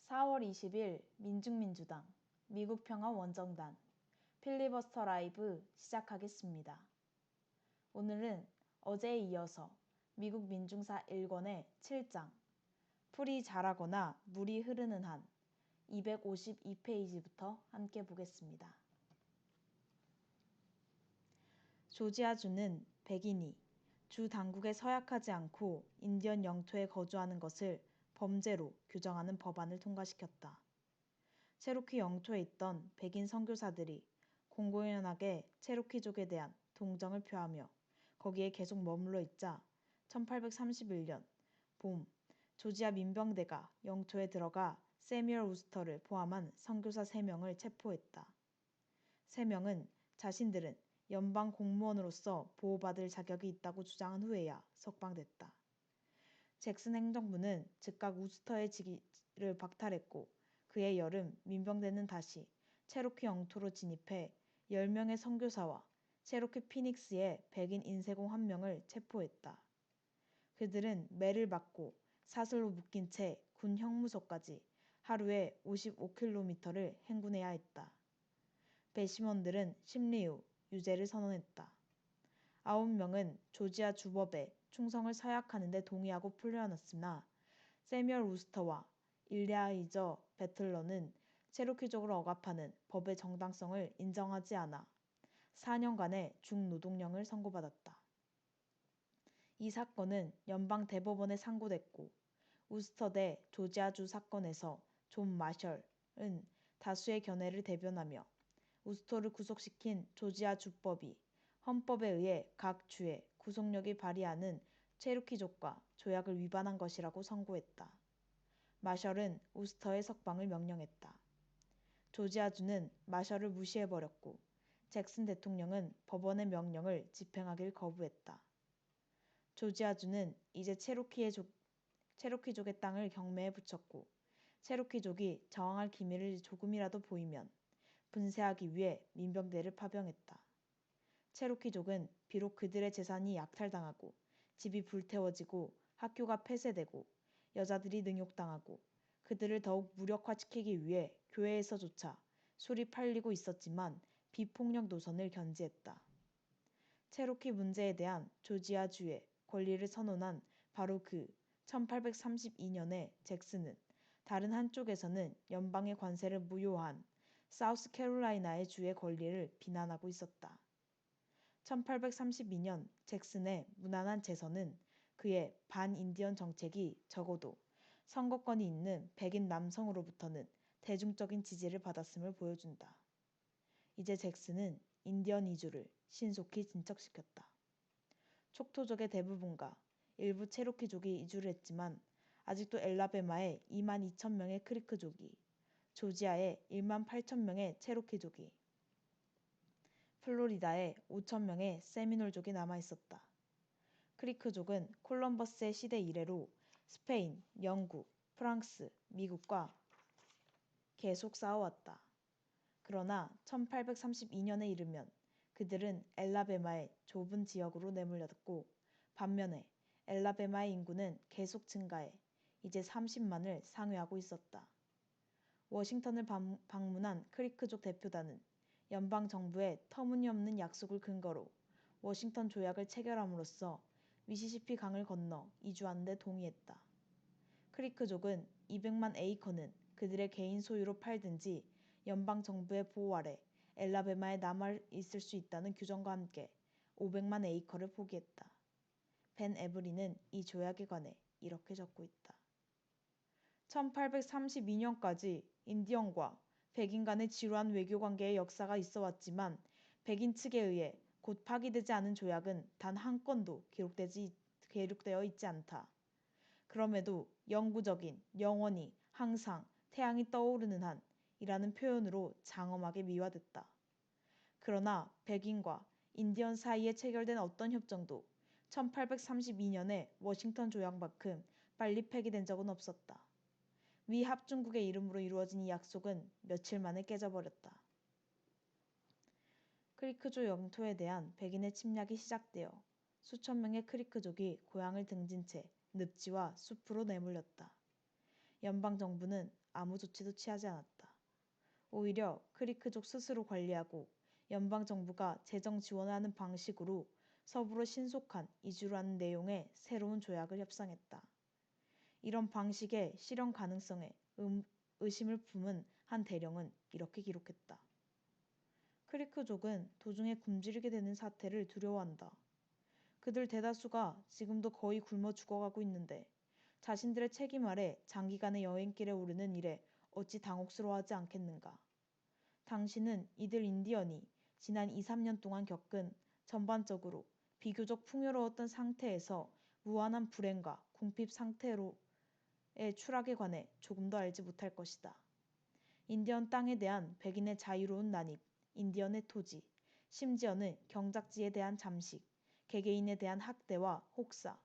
4월 20일 민중민주당, 미국평화원정단, 필리버스터 라이브 시작하겠습니다. 오늘은 어제에 이어서 미국 민중사 1권의 7장, 풀이 자라거나 물이 흐르는 한 252페이지부터 함께 보겠습니다. 조지아주는 백인이 주 당국에 서약하지 않고 인디언 영토에 거주하는 것을 범죄로 규정하는 법안을 통과시켰다. 체로키 영토에 있던 백인 선교사들이 공공연하게 체로키족에 대한 동정을 표하며 거기에 계속 머물러 있자 1831년 봄 조지아 민병대가 영토에 들어가 세뮤얼 우스터를 포함한 선교사 3명을 체포했다. 3명은 자신들은 연방 공무원으로서 보호받을 자격이 있다고 주장한 후에야 석방됐다. 잭슨 행정부는 즉각 우스터의 직위를 박탈했고 그해 여름 민병대는 다시 체로키 영토로 진입해 10명의 선교사와 체로키 피닉스의 백인 인쇄공 1명을 체포했다. 그들은 매를 맞고 사슬로 묶인 채 군 형무소까지 하루에 55km를 행군해야 했다. 배심원들은 심리 후 유죄를 선언했다. 9명은 조지아 주법에 충성을 서약하는 데 동의하고 풀려났으나 세뮤얼 우스터와 일리아이저 배틀러는 체로키족을 억압하는 법의 정당성을 인정하지 않아 4년간의 중노동령을 선고받았다. 이 사건은 연방 대법원에 상고됐고 우스터 대 조지아주 사건에서 존 마셜은 다수의 견해를 대변하며 우스터를 구속시킨 조지아 주법이 헌법에 의해 각 주에 구속력이 발휘하는 체로키족과 조약을 위반한 것이라고 선고했다. 마셜은 우스터의 석방을 명령했다. 조지아주는 마셜을 무시해버렸고 잭슨 대통령은 법원의 명령을 집행하길 거부했다. 조지아주는 이제 체로키족의 땅을 경매에 붙였고 체로키족이 저항할 기미를 조금이라도 보이면 분쇄하기 위해 민병대를 파병했다. 체로키족은 비록 그들의 재산이 약탈당하고 집이 불태워지고 학교가 폐쇄되고 여자들이 능욕당하고 그들을 더욱 무력화시키기 위해 교회에서조차 술이 팔리고 있었지만 비폭력 노선을 견지했다. 체로키 문제에 대한 조지아주의 권리를 선언한 바로 그 1832년에 잭슨은 다른 한쪽에서는 연방의 관세를 무효한 사우스캐롤라이나의 주의 권리를 비난하고 있었다. 1832년 잭슨의 무난한 재선은 그의 반인디언 정책이 적어도 선거권이 있는 백인 남성으로부터는 대중적인 지지를 받았음을 보여준다. 이제 잭슨은 인디언 이주를 신속히 진척시켰다. 촉토족의 대부분과 일부 체로키족이 이주를 했지만 아직도 엘라베마에 22,000명의 크리크족이, 조지아에 18,000명의 체로키족이, 플로리다에 5,000명의 세미놀족이 남아있었다. 크리크족은 콜럼버스의 시대 이래로 스페인, 영국, 프랑스, 미국과 계속 싸워왔다. 그러나 1832년에 이르면 그들은 엘라베마의 좁은 지역으로 내몰렸고 반면에 엘라베마의 인구는 계속 증가해 이제 30만을 상회하고 있었다. 워싱턴을 방문한 크리크족 대표단은 연방정부의 터무니없는 약속을 근거로 워싱턴 조약을 체결함으로써 미시시피 강을 건너 이주하는 데 동의했다. 크리크족은 200만 에이커는 그들의 개인 소유로 팔든지 연방정부의 보호 아래 엘라베마에 남아있을 수 있다는 규정과 함께 500만 에이커를 포기했다. 벤 에브리는 이 조약에 관해 이렇게 적고 있다. 1832년까지 인디언과 백인 간의 지루한 외교관계의 역사가 있어왔지만 백인 측에 의해 곧 파기되지 않은 조약은 단 한 건도 기록되어 있지 않다. 그럼에도 영구적인, 영원히, 항상, 태양이 떠오르는 한 이라는 표현으로 장엄하게 미화됐다. 그러나 백인과 인디언 사이에 체결된 어떤 협정도 1832년의 워싱턴 조약만큼 빨리 폐기된 적은 없었다. 미 합중국의 이름으로 이루어진 이 약속은 며칠 만에 깨져버렸다. 크리크족 영토에 대한 백인의 침략이 시작되어 수천 명의 크리크족이 고향을 등진 채 늪지와 숲으로 내몰렸다. 연방정부는 아무 조치도 취하지 않았다. 오히려 크리크족 스스로 관리하고 연방정부가 재정 지원하는 방식으로 서부로 신속한 이주를 하는 내용의 새로운 조약을 협상했다. 이런 방식의 실현 가능성에 의심을 품은 한 대령은 이렇게 기록했다. 크리크족은 도중에 굶주리게 되는 사태를 두려워한다. 그들 대다수가 지금도 거의 굶어 죽어가고 있는데 자신들의 책임 아래 장기간의 여행길에 오르는 일에 어찌 당혹스러워하지 않겠는가. 당신은 이들 인디언이 지난 2, 3년 동안 겪은 전반적으로 비교적 풍요로웠던 상태에서 무한한 불행과 궁핍 상태로의 추락에 관해 조금도 알지 못할 것이다. 인디언 땅에 대한 백인의 자유로운 난입, 인디언의 토지, 심지어는 경작지에 대한 잠식, 개개인에 대한 학대와 혹사,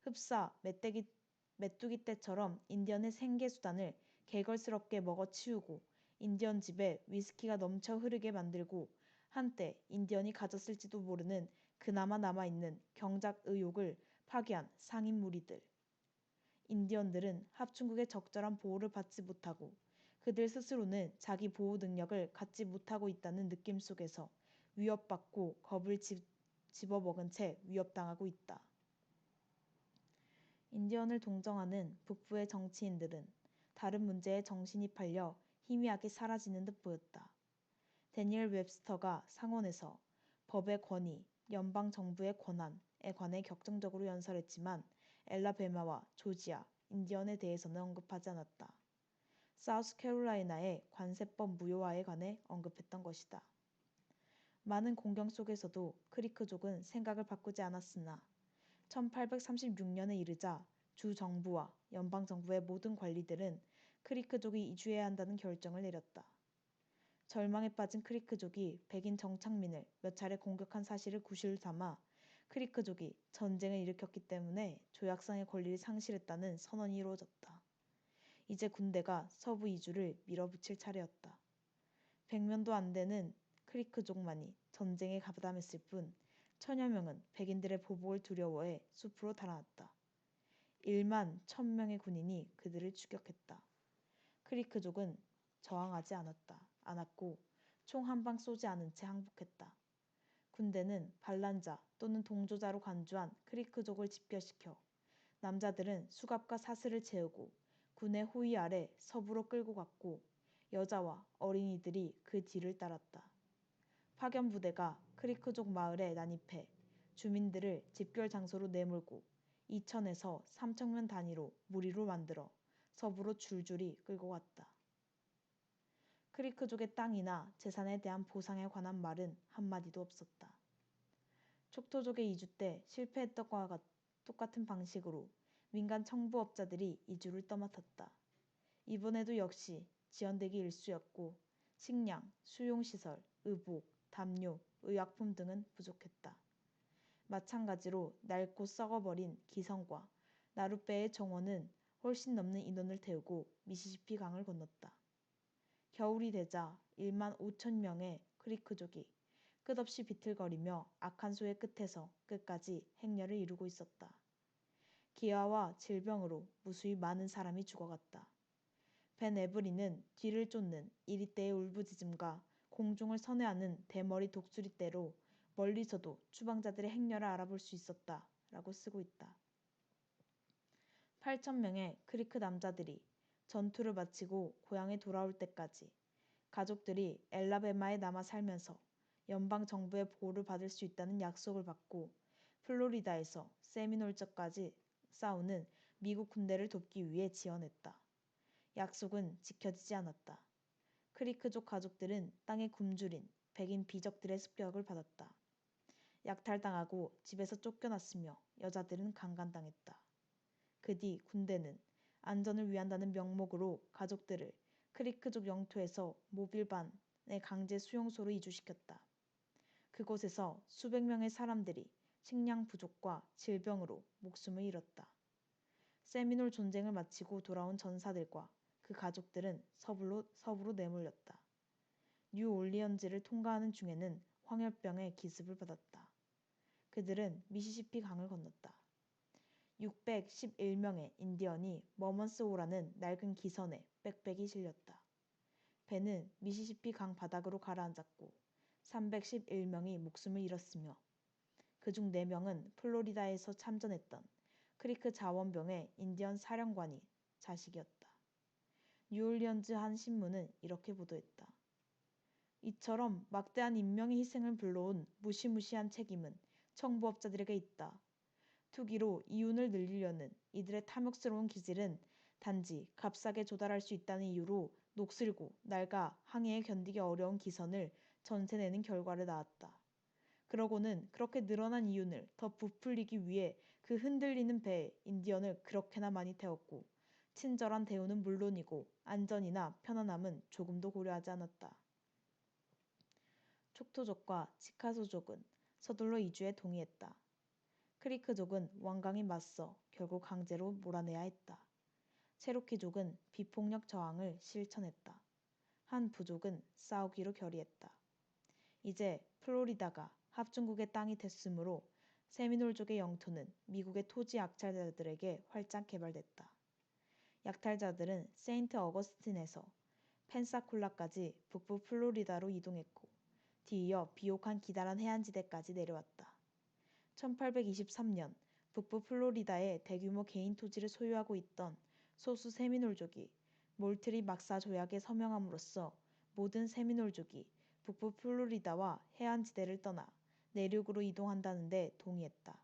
흡사, 메뚜기 떼처럼 인디언의 생계수단을 개걸스럽게 먹어치우고 인디언 집에 위스키가 넘쳐 흐르게 만들고 한때 인디언이 가졌을지도 모르는 그나마 남아있는 경작 의욕을 파괴한 상인 무리들. 인디언들은 합중국의 적절한 보호를 받지 못하고 그들 스스로는 자기 보호 능력을 갖지 못하고 있다는 느낌 속에서 위협받고 겁을 집어먹은 채 위협당하고 있다. 인디언을 동정하는 북부의 정치인들은 다른 문제에 정신이 팔려 희미하게 사라지는 듯 보였다. 데니엘 웹스터가 상원에서 법의 권위, 연방 정부의 권한에 관해 격정적으로 연설했지만 엘라베마와 조지아, 인디언에 대해서는 언급하지 않았다. 사우스캐롤라이나의 관세법 무효화에 관해 언급했던 것이다. 많은 공경 속에서도 크리크족은 생각을 바꾸지 않았으나 1836년에 이르자 주 정부와 연방 정부의 모든 관리들은 크리크족이 이주해야 한다는 결정을 내렸다. 절망에 빠진 크리크족이 백인 정착민을 몇 차례 공격한 사실을 구실 삼아 크리크족이 전쟁을 일으켰기 때문에 조약상의 권리를 상실했다는 선언이 이루어졌다. 이제 군대가 서부 이주를 밀어붙일 차례였다. 100명도 안 되는 크리크족만이 전쟁에 가담했을 뿐 천여 명은 백인들의 보복을 두려워해 숲으로 달아났다. 1만 1000명의 군인이 그들을 추격했다. 크리크족은 저항하지 않았고 총 한 방 쏘지 않은 채 항복했다. 군대는 반란자 또는 동조자로 간주한 크리크족을 집결시켜 남자들은 수갑과 사슬을 채우고 군의 호위 아래 서부로 끌고 갔고 여자와 어린이들이 그 뒤를 따랐다. 파견 부대가 크리크족 마을에 난입해 주민들을 집결 장소로 내몰고 2천에서 3천명 단위로 무리로 만들어 서부로 줄줄이 끌고 갔다. 크리크족의 땅이나 재산에 대한 보상에 관한 말은 한마디도 없었다. 촉토족의 이주 때 실패했던 것과 똑같은 방식으로 민간 청부업자들이 이주를 떠맡았다. 이번에도 역시 지연되기 일쑤였고 식량, 수용시설, 의복, 담요, 의약품 등은 부족했다. 마찬가지로 낡고 썩어버린 기성과 나룻배의 정원은 훨씬 넘는 인원을 태우고 미시시피 강을 건넜다. 겨울이 되자 1만 5천 명의 크리크족이 끝없이 비틀거리며 아칸소의 끝에서 끝까지 행렬을 이루고 있었다. 기아와 질병으로 무수히 많은 사람이 죽어갔다. 벤 에브리는 뒤를 쫓는 이리떼의 울부짖음과 공중을 선회하는 대머리 독수리떼로 멀리서도 추방자들의 행렬을 알아볼 수 있었다. 라고 쓰고 있다. 8,000명의 크리크 남자들이 전투를 마치고 고향에 돌아올 때까지 가족들이 엘라베마에 남아 살면서 연방 정부의 보호를 받을 수 있다는 약속을 받고 플로리다에서 세미놀즈까지 싸우는 미국 군대를 돕기 위해 지원했다. 약속은 지켜지지 않았다. 크리크족 가족들은 땅에 굶주린 백인 비적들의 습격을 받았다. 약탈당하고 집에서 쫓겨났으며 여자들은 강간당했다. 그 뒤 군대는 안전을 위한다는 명목으로 가족들을 크리크족 영토에서 모빌반의 강제 수용소로 이주시켰다. 그곳에서 수백 명의 사람들이 식량 부족과 질병으로 목숨을 잃었다. 세미놀 전쟁을 마치고 돌아온 전사들과 그 가족들은 서부로 내몰렸다. 뉴올리언즈를 통과하는 중에는 황열병의 기습을 받았다. 그들은 미시시피 강을 건넜다. 611명의 인디언이 머먼스호라는 낡은 기선에 빽빽이 실렸다. 배는 미시시피 강 바닥으로 가라앉았고 311명이 목숨을 잃었으며 그중 4명은 플로리다에서 참전했던 크리크 자원병의 인디언 사령관이 자식이었다. 뉴올리언즈 한 신문은 이렇게 보도했다. 이처럼 막대한 인명의 희생을 불러온 무시무시한 책임은 청부업자들에게 있다. 투기로 이윤을 늘리려는 이들의 탐욕스러운 기질은 단지 값싸게 조달할 수 있다는 이유로 녹슬고 낡아 항해에 견디기 어려운 기선을 전세내는 결과를 낳았다. 그러고는 그렇게 늘어난 이윤을 더 부풀리기 위해 그 흔들리는 배에 인디언을 그렇게나 많이 태웠고 친절한 대우는 물론이고 안전이나 편안함은 조금도 고려하지 않았다. 촉토족과 치카소족은 서둘러 이주에 동의했다. 크리크족은 완강히 맞서 결국 강제로 몰아내야 했다. 체로키족은 비폭력 저항을 실천했다. 한 부족은 싸우기로 결의했다. 이제 플로리다가 합중국의 땅이 됐으므로 세미놀족의 영토는 미국의 토지 약탈자들에게 활짝 개발됐다. 약탈자들은 세인트 어거스틴에서 펜사콜라까지 북부 플로리다로 이동했고 뒤이어 비옥한 기다란 해안지대까지 내려왔다. 1823년 북부 플로리다에 대규모 개인 토지를 소유하고 있던 소수 세미놀족이 몰트리 막사 조약에 서명함으로써 모든 세미놀족이 북부 플로리다와 해안지대를 떠나 내륙으로 이동한다는 데 동의했다.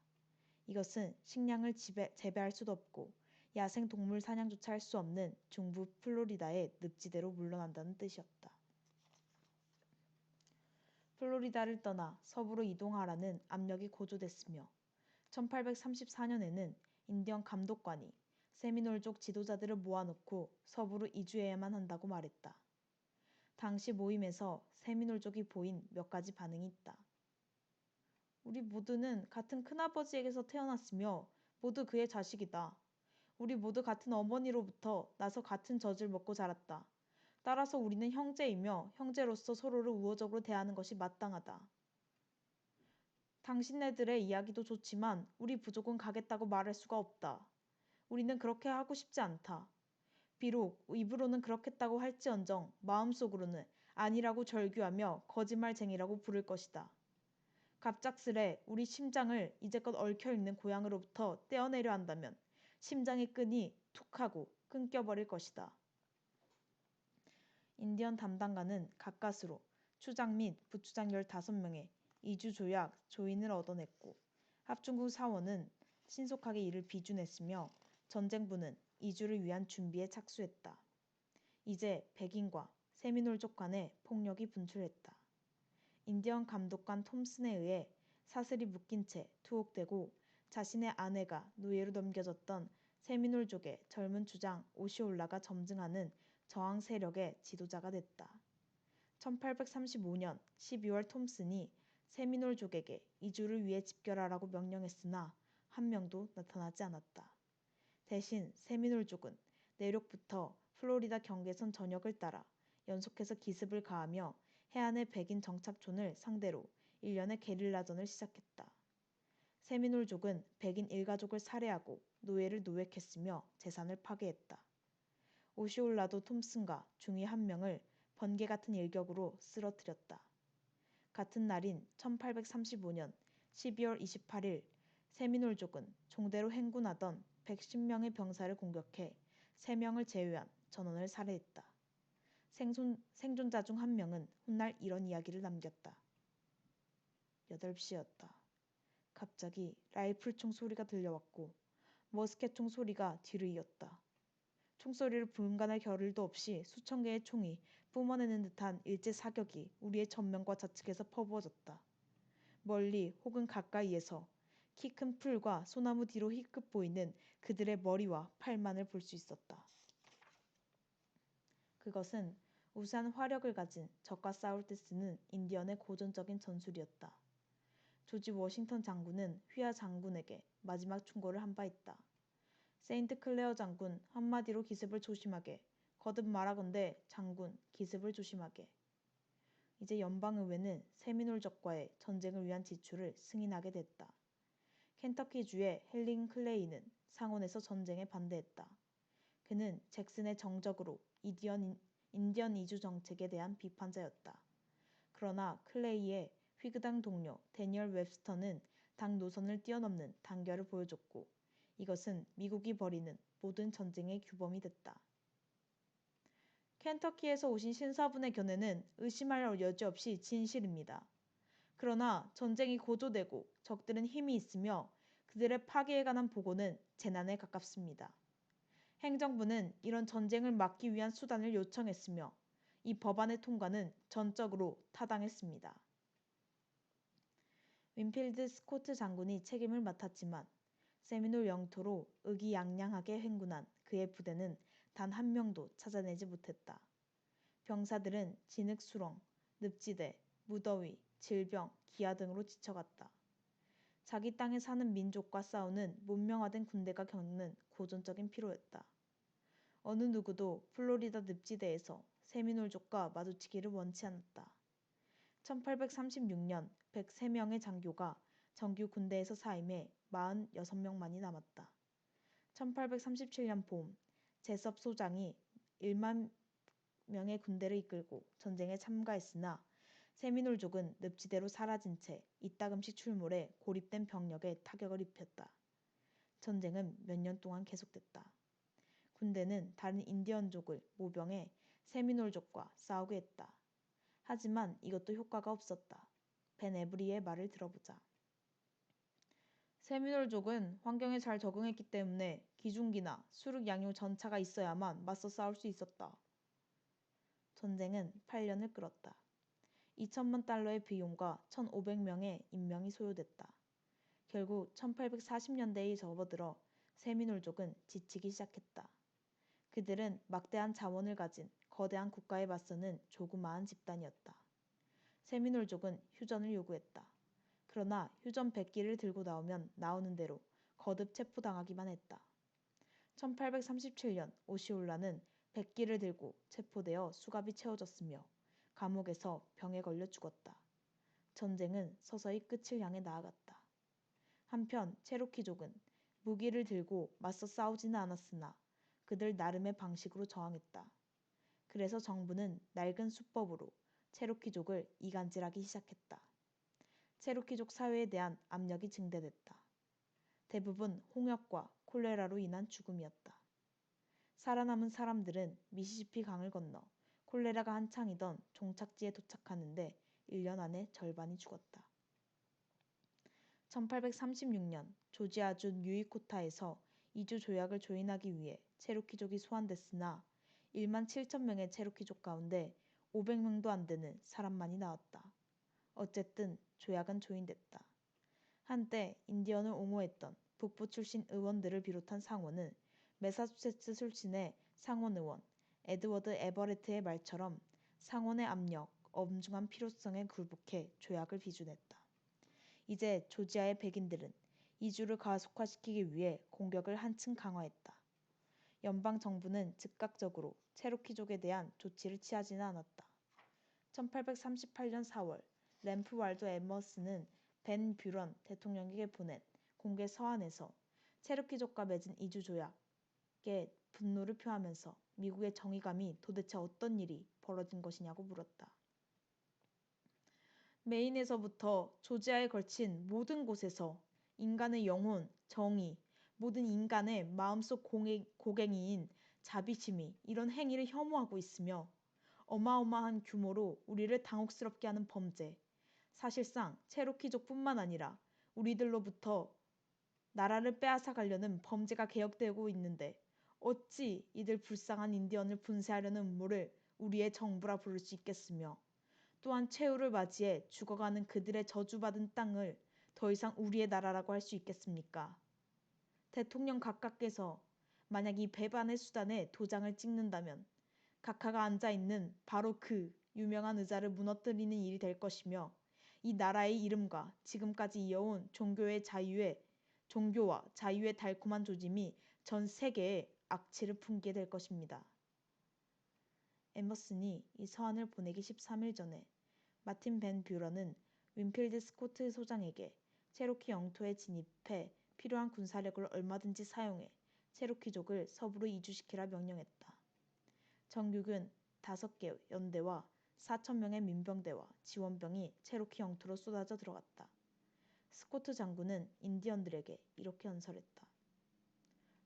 이것은 식량을 재배할 수도 없고 야생 동물 사냥조차 할 수 없는 중부 플로리다의 늪지대로 물러난다는 뜻이었다. 플로리다를 떠나 서부로 이동하라는 압력이 고조됐으며 1834년에는 인디언 감독관이 세미놀족 지도자들을 모아놓고 서부로 이주해야만 한다고 말했다. 당시 모임에서 세미놀족이 보인 몇 가지 반응이 있다. 우리 모두는 같은 큰아버지에게서 태어났으며 모두 그의 자식이다. 우리 모두 같은 어머니로부터 나서 같은 젖을 먹고 자랐다. 따라서 우리는 형제이며 형제로서 서로를 우호적으로 대하는 것이 마땅하다. 당신네들의 이야기도 좋지만 우리 부족은 가겠다고 말할 수가 없다. 우리는 그렇게 하고 싶지 않다. 비록 입으로는 그렇겠다고 할지언정 마음속으로는 아니라고 절규하며 거짓말쟁이라고 부를 것이다. 갑작스레 우리 심장을 이제껏 얽혀있는 고향으로부터 떼어내려 한다면 심장의 끈이 툭 하고 끊겨버릴 것이다. 인디언 담당가는 가까스로 추장 및 부추장 15명의 이주 조약 조인을 얻어냈고 합중국 사원은 신속하게 이를 비준했으며 전쟁부는 이주를 위한 준비에 착수했다. 이제 백인과 세미놀족 간의 폭력이 분출했다. 인디언 감독관 톰슨에 의해 사슬이 묶인 채 투옥되고 자신의 아내가 노예로 넘겨졌던 세미놀족의 젊은 주장 오시올라가 점증하는 저항 세력의 지도자가 됐다. 1835년 12월 톰슨이 세미놀족에게 이주를 위해 집결하라고 명령했으나 한 명도 나타나지 않았다. 대신 세미놀족은 내륙부터 플로리다 경계선 전역을 따라 연속해서 기습을 가하며 해안의 백인 정착촌을 상대로 일련의 게릴라전을 시작했다. 세미놀족은 백인 일가족을 살해하고 노예를 노획했으며 재산을 파괴했다. 오시올라도 톰슨과 중위 한 명을 번개 같은 일격으로 쓰러뜨렸다. 같은 날인 1835년 12월 28일 세미놀족은 종대로 행군하던 110명의 병사를 공격해 3명을 제외한 전원을 살해했다. 생존자 중 한 명은 훗날 이런 이야기를 남겼다. 8시였다. 갑자기 라이플총 소리가 들려왔고 머스켓총 소리가 뒤를 이었다. 총소리를 분간할 겨를도 없이 수천 개의 총이 뿜어내는 듯한 일제 사격이 우리의 전면과 좌측에서 퍼부어졌다. 멀리 혹은 가까이에서 키 큰 풀과 소나무 뒤로 희끗 보이는 그들의 머리와 팔만을 볼 수 있었다. 그것은 우수한 화력을 가진 적과 싸울 때 쓰는 인디언의 고전적인 전술이었다. 조지 워싱턴 장군은 휘하 장군에게 마지막 충고를 한 바 있다. 세인트 클레어 장군 한마디로 기습을 조심하게. 거듭 말하건대 장군 기습을 조심하게. 이제 연방의회는 세미놀족과의 전쟁을 위한 지출을 승인하게 됐다. 켄터키주의 헬링 클레이는 상원에서 전쟁에 반대했다. 그는 잭슨의 정적으로 인디언 이주 정책에 대한 비판자였다. 그러나 클레이의 휘그당 동료 데니얼 웹스터는 당 노선을 뛰어넘는 단결을 보여줬고 이것은 미국이 벌이는 모든 전쟁의 규범이 됐다. 켄터키에서 오신 신사분의 견해는 의심할 여지 없이 진실입니다. 그러나 전쟁이 고조되고 적들은 힘이 있으며 그들의 파괴에 관한 보고는 재난에 가깝습니다. 행정부는 이런 전쟁을 막기 위한 수단을 요청했으며 이 법안의 통과는 전적으로 타당했습니다. 윈필드 스코트 장군이 책임을 맡았지만 세미놀 영토로 의기양양하게 행군한 그의 부대는 단 한 명도 찾아내지 못했다. 병사들은 진흙수렁, 늪지대, 무더위, 질병, 기아 등으로 지쳐갔다. 자기 땅에 사는 민족과 싸우는 문명화된 군대가 겪는 고전적인 피로였다. 어느 누구도 플로리다 늪지대에서 세미놀족과 마주치기를 원치 않았다. 1836년 103명의 장교가 정규 군대에서 사임해 46명만이 남았다. 1837년 봄 제섭 소장이 1만 명의 군대를 이끌고 전쟁에 참가했으나 세미놀족은 늪지대로 사라진 채 이따금씩 출몰해 고립된 병력에 타격을 입혔다. 전쟁은 몇 년 동안 계속됐다. 군대는 다른 인디언족을 모병해 세미놀족과 싸우게 했다. 하지만 이것도 효과가 없었다. 벤 에브리의 말을 들어보자. 세미놀족은 환경에 잘 적응했기 때문에 기중기나 수륙 양용 전차가 있어야만 맞서 싸울 수 있었다. 전쟁은 8년을 끌었다. 2천만 달러의 비용과 1,500명의 인명이 소요됐다. 결국 1840년대에 접어들어 세미놀족은 지치기 시작했다. 그들은 막대한 자원을 가진 거대한 국가에 맞서는 조그마한 집단이었다. 세미놀족은 휴전을 요구했다. 그러나 휴전 100기를 들고 나오면 나오는 대로 거듭 체포당하기만 했다. 1837년 오시올라는 100기를 들고 체포되어 수갑이 채워졌으며 감옥에서 병에 걸려 죽었다. 전쟁은 서서히 끝을 향해 나아갔다. 한편 체로키족은 무기를 들고 맞서 싸우지는 않았으나 그들 나름의 방식으로 저항했다. 그래서 정부는 낡은 수법으로 체로키족을 이간질하기 시작했다. 체로키족 사회에 대한 압력이 증대됐다. 대부분 홍역과 콜레라로 인한 죽음이었다. 살아남은 사람들은 미시시피 강을 건너 콜레라가 한창이던 종착지에 도착하는데 1년 안에 절반이 죽었다. 1836년 조지아주 뉴이코타에서 이주 조약을 조인하기 위해 체로키족이 소환됐으나 1만 7천 명의 체로키족 가운데 500명도 안 되는 사람만이 나왔다. 어쨌든 조약은 조인됐다. 한때 인디언을 옹호했던 북부 출신 의원들을 비롯한 상원은 매사추세츠 출신의 상원의원 에드워드 에버레트의 말처럼 상원의 압력, 엄중한 필요성에 굴복해 조약을 비준했다. 이제 조지아의 백인들은 이주를 가속화시키기 위해 공격을 한층 강화했다. 연방 정부는 즉각적으로 체로키족에 대한 조치를 취하지는 않았다. 1838년 4월 램프 왈도 에머스는 벤 뷰런 대통령에게 보낸 공개 서한에서 체로키족과 맺은 이주 조약에 분노를 표하면서 미국의 정의감이 도대체 어떤 일이 벌어진 것이냐고 물었다. 메인에서부터 조지아에 걸친 모든 곳에서 인간의 영혼, 정의, 모든 인간의 마음속 고갱이인 자비심이 이런 행위를 혐오하고 있으며 어마어마한 규모로 우리를 당혹스럽게 하는 범죄, 사실상 체로키족뿐만 아니라 우리들로부터 나라를 빼앗아 가려는 범죄가 계속되고 있는데 어찌 이들 불쌍한 인디언을 분쇄하려는 음모를 우리의 정부라 부를 수 있겠으며 또한 최후를 맞이해 죽어가는 그들의 저주받은 땅을 더 이상 우리의 나라라고 할 수 있겠습니까? 대통령 각하께서 만약 이 배반의 수단에 도장을 찍는다면 각하가 앉아있는 바로 그 유명한 의자를 무너뜨리는 일이 될 것이며 이 나라의 이름과 지금까지 이어온 종교와 자유의 달콤한 조짐이 전 세계에 악취를 품게 될 것입니다. 에머슨이 이 서한을 보내기 13일 전에 마틴 벤 뷰런은 윈필드 스코트 소장에게 체로키 영토에 진입해 필요한 군사력을 얼마든지 사용해 체로키족을 서부로 이주시키라 명령했다. 정규군 5개 연대와 4,000명의 민병대와 지원병이 체로키 영토로 쏟아져 들어갔다. 스코트 장군은 인디언들에게 이렇게 연설했다.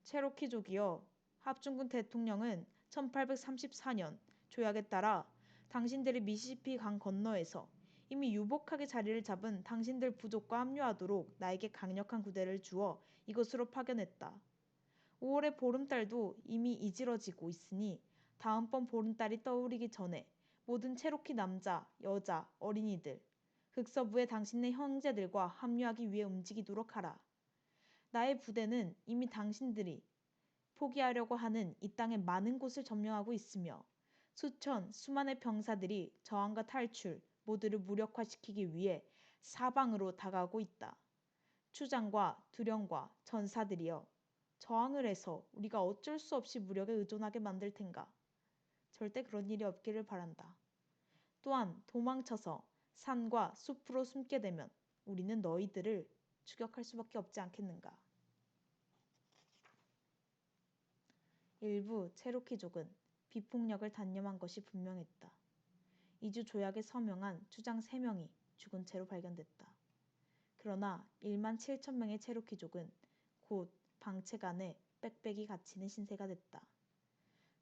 체로키족이여, 합중국 대통령은 1834년 조약에 따라 당신들이 미시시피 강 건너에서 이미 유복하게 자리를 잡은 당신들 부족과 합류하도록 나에게 강력한 구대를 주어 이곳으로 파견했다. 5월의 보름달도 이미 이질어지고 있으니 다음번 보름달이 떠오르기 전에 모든 체로키 남자, 여자, 어린이들, 극서부의 당신네 형제들과 합류하기 위해 움직이도록 하라. 나의 부대는 이미 당신들이 포기하려고 하는 이 땅의 많은 곳을 점령하고 있으며 수만의 병사들이 저항과 탈출 모두를 무력화시키기 위해 사방으로 다가오고 있다. 추장과 두령과 전사들이여, 저항을 해서 우리가 어쩔 수 없이 무력에 의존하게 만들 텐가. 절대 그런 일이 없기를 바란다. 또한 도망쳐서 산과 숲으로 숨게 되면 우리는 너희들을 추격할 수밖에 없지 않겠는가. 일부 체로키족은 비폭력을 단념한 것이 분명했다. 이주 조약에 서명한 추장 3명이 죽은 채로 발견됐다. 그러나 1만 7천 명의 체로키족은 곧 방책 안에 빽빽이 갇히는 신세가 됐다.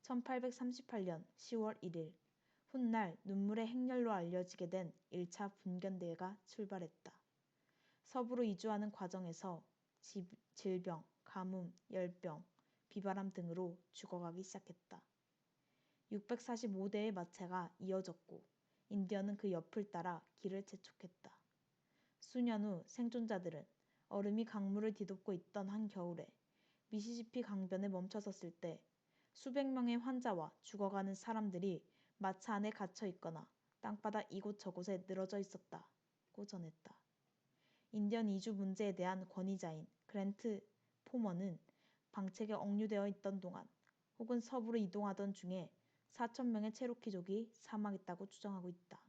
1838년 10월 1일 훗날 눈물의 행렬로 알려지게 된 1차 분견대회가 출발했다. 서부로 이주하는 과정에서 질병, 가뭄, 열병, 비바람 등으로 죽어가기 시작했다. 645대의 마차가 이어졌고 인디언은 그 옆을 따라 길을 재촉했다. 수년 후 생존자들은 얼음이 강물을 뒤덮고 있던 한겨울에 미시시피 강변에 멈춰섰을 때 수백 명의 환자와 죽어가는 사람들이 마차 안에 갇혀 있거나 땅바닥 이곳저곳에 늘어져 있었다고 전했다. 인디언 이주 문제에 대한 권위자인 그랜트 포머는 방책에 억류되어 있던 동안 혹은 서부로 이동하던 중에 4,000명의 체로키족이 사망했다고 주장하고 있다.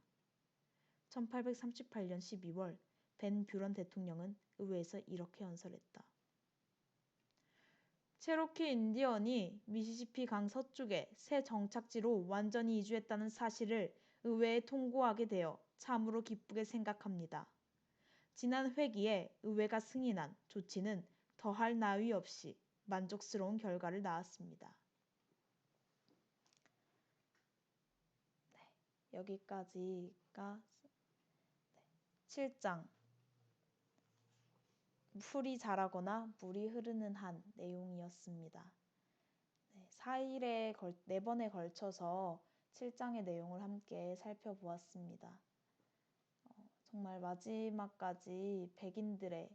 1838년 12월 벤 뷰런 대통령은 의회에서 이렇게 연설했다. 체로키 인디언이 미시시피 강 서쪽의 새 정착지로 완전히 이주했다는 사실을 의회에 통고하게 되어 참으로 기쁘게 생각합니다. 지난 회기에 의회가 승인한 조치는 더할 나위 없이 만족스러운 결과를 낳았습니다. 여기까지가 7장 풀이 자라거나 물이 흐르는 한 내용이었습니다. 4번에 걸쳐서 7장의 내용을 함께 살펴보았습니다. 정말 마지막까지 백인들의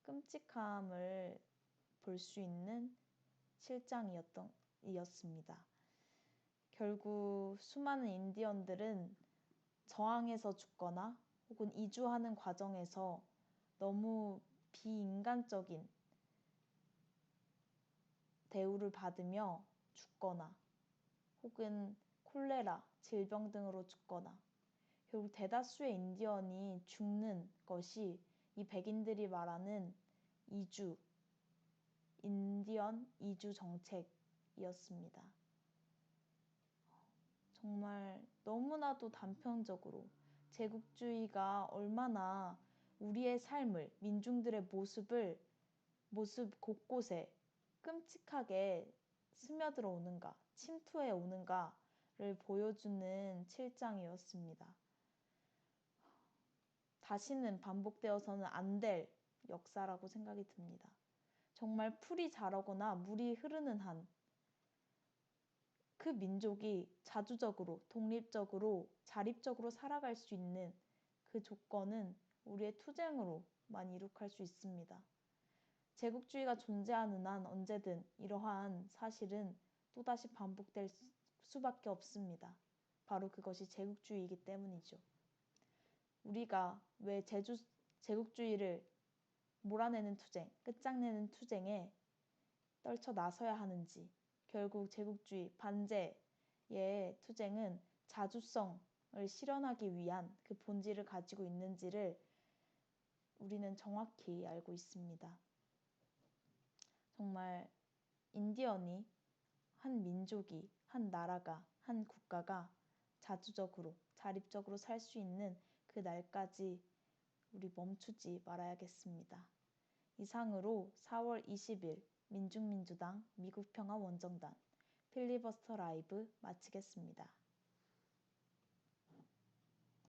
끔찍함을 볼 수 있는 7장이었습니다. 결국 수많은 인디언들은 저항해서 죽거나 혹은 이주하는 과정에서 너무 비인간적인 대우를 받으며 죽거나 혹은 콜레라, 질병 등으로 죽거나 결국 대다수의 인디언이 죽는 것이 이 백인들이 말하는 인디언 이주 정책이었습니다. 정말 너무나도 단편적으로 제국주의가 얼마나 우리의 삶을, 민중들의 모습 곳곳에 끔찍하게 스며들어 오는가, 침투해 오는가를 보여주는 7장이었습니다. 다시는 반복되어서는 안 될 역사라고 생각이 듭니다. 정말 풀이 자라거나 물이 흐르는 한 그 민족이 자주적으로, 독립적으로, 자립적으로 살아갈 수 있는 그 조건은 우리의 투쟁으로만 이룩할 수 있습니다. 제국주의가 존재하는 한 언제든 이러한 사실은 또다시 반복될 수밖에 없습니다. 바로 그것이 제국주의이기 때문이죠. 우리가 왜 제국주의를 몰아내는 투쟁, 끝장내는 투쟁에 떨쳐 나서야 하는지, 결국 제국주의, 반제의 투쟁은 자주성을 실현하기 위한 그 본질을 가지고 있는지를 우리는 정확히 알고 있습니다. 정말 인디언이, 한 민족이, 한 나라가, 한 국가가 자주적으로, 자립적으로 살 수 있는 그 날까지 우리 멈추지 말아야겠습니다. 이상으로 4월 20일 민중민주당 미국평화원정단 필리버스터 라이브 마치겠습니다.